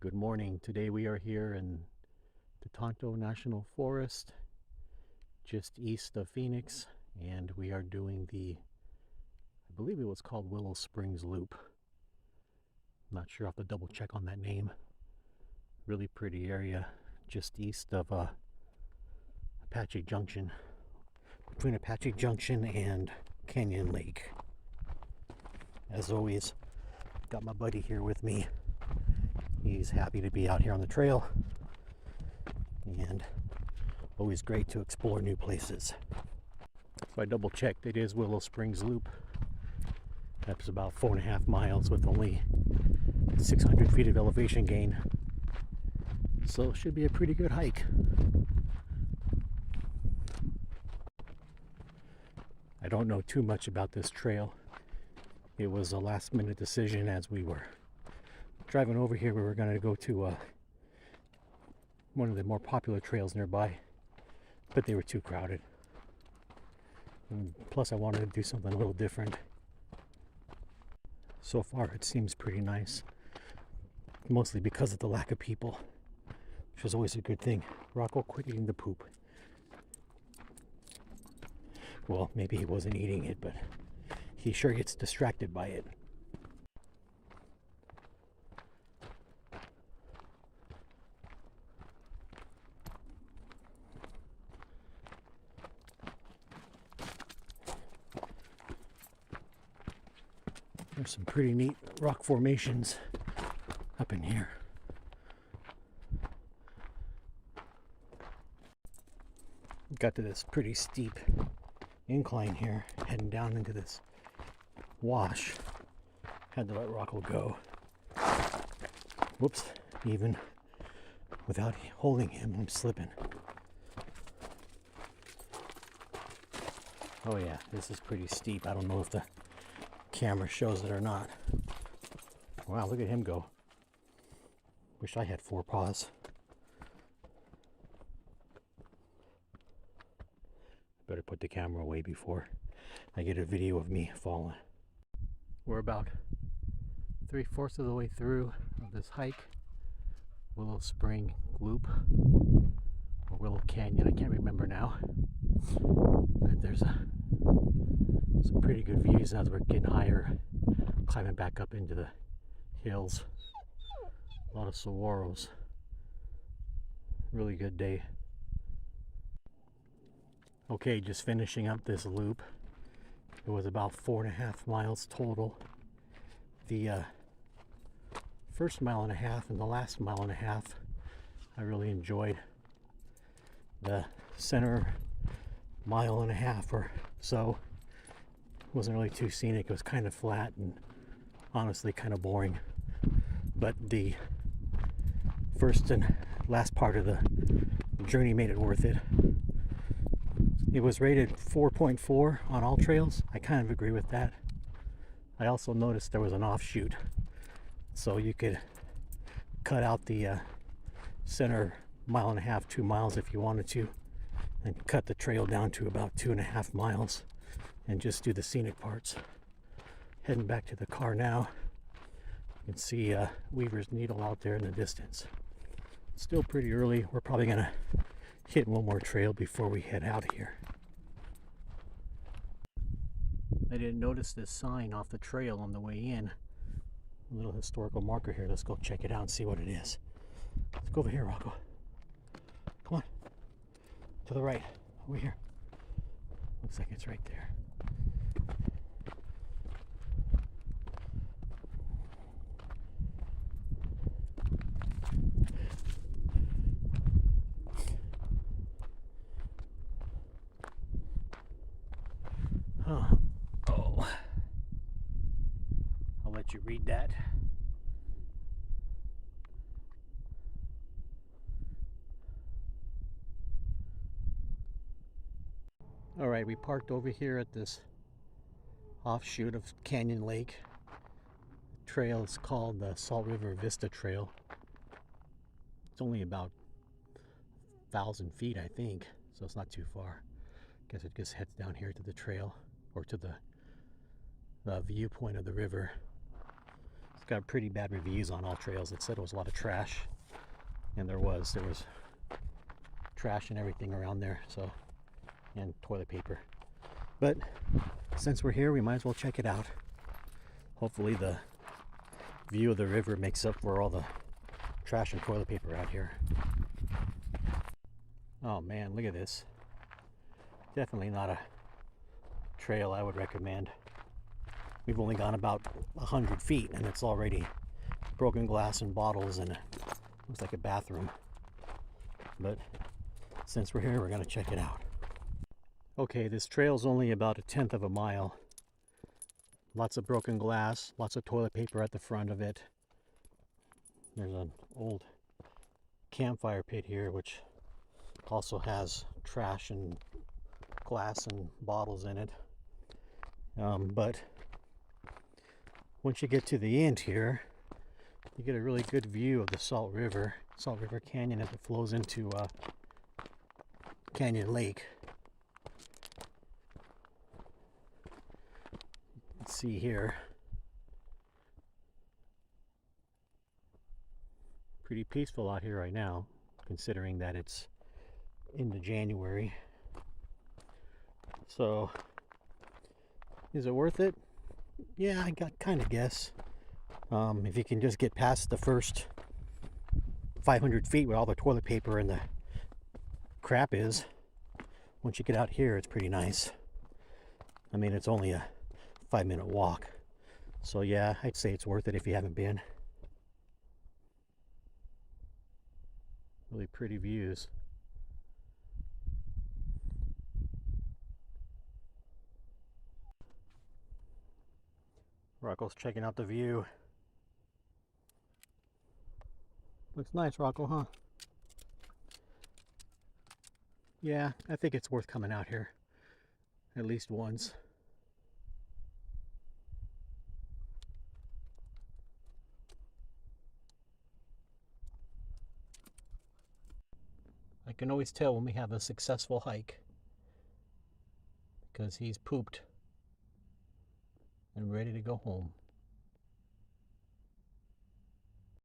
Good morning. Today we are here in the Tonto National Forest, just east of Phoenix, and we are doing I believe it was called Willow Springs Loop. Not sure, I'll have to double check on that name. Really pretty area, just east of Apache Junction, between Apache Junction and Canyon Lake. As always, got my buddy here with me. He's happy to be out here on the trail, and always great to explore new places. So I double checked, it is Willow Springs Loop. That's about 4.5 miles with only 600 feet of elevation gain. So it should be a pretty good hike. I don't know too much about this trail. It was a last minute decision as we were driving over here. We were going to go to one of the more popular trails nearby, but they were too crowded. And plus I wanted to do something a little different. So far it seems pretty nice, mostly because of the lack of people, which is always a good thing. Rocco, quit eating the poop. Well, maybe he wasn't eating it, but he sure gets distracted by it. There's some pretty neat rock formations up in here. Got to this pretty steep incline here, heading down into this wash. Had to let Rocco go. Whoops, even without holding him, I'm slipping. Oh yeah, this is pretty steep. I don't know if the camera shows it or not. Wow, look at him go. Wish I had 4 paws. Better put the camera away before I get a video of me falling. We're about 3/4 of the way through of this hike, Willow Spring Loop, or Willow Canyon, I can't remember now. But there's some pretty good views as we're getting higher, climbing back up into the hills. A lot of saguaros. Really good day. Okay, just finishing up this loop. It was about 4.5 miles total. The first 1.5 miles and the last 1.5 miles I really enjoyed. The center 1.5 miles or so wasn't really too scenic. It was kind of flat and honestly kind of boring. But the first and last part of the journey made it worth it. It was rated 4.4 on all trails. I kind of agree with that. I also noticed there was an offshoot, so you could cut out the center 1.5 miles, 2 miles if you wanted to, and cut the trail down to about 2.5 miles and just do the scenic parts. Heading back to the car now. You can see Weaver's Needle out there in the distance. Still pretty early. We're probably gonna hit one more trail before we head out of here. I didn't notice this sign off the trail on the way in. A little historical marker here. Let's go check it out and see what it is. Let's go over here, Rocco. Come on. To the right. Over here. Looks like it's right there. Huh. Oh. I'll let you read that. Alright, we parked over here at this offshoot of Canyon Lake. The trail is called the River Vista Trail. It's only about 1,000 feet, I think, so it's not too far. Guess it just heads down here to the trail, or to the viewpoint of the river. It's got pretty bad reviews on All Trails. It said it was a lot of trash, and there was trash and everything around there, so, and toilet paper. But since we're here, we might as well check it out. Hopefully the view of the river makes up for all the trash and toilet paper out here. Oh man, look at this. Definitely not a trail I would recommend. We've only gone about 100 feet and it's already broken glass and bottles and looks like a bathroom. But since we're here, we're going to check it out. Okay, this trail's only about 1/10 of a mile. Lots of broken glass, lots of toilet paper at the front of it. There's an old campfire pit here, which also has trash and glass and bottles in it. But once you get to the end here, you get a really good view of the Salt River Canyon as it flows into Canyon Lake. Let's see here. Pretty peaceful out here right now, considering that it's into January. So, is it worth it? Yeah, I kind of guess. If you can just get past the first 500 feet where all the toilet paper and the crap is, once you get out here, it's pretty nice. I mean, it's only a 5-minute walk. So yeah, I'd say it's worth it if you haven't been. Really pretty views. Rocco's checking out the view. Looks nice, Rocco, huh? Yeah, I think it's worth coming out here at least once. I can always tell when we have a successful hike because he's pooped and ready to go home.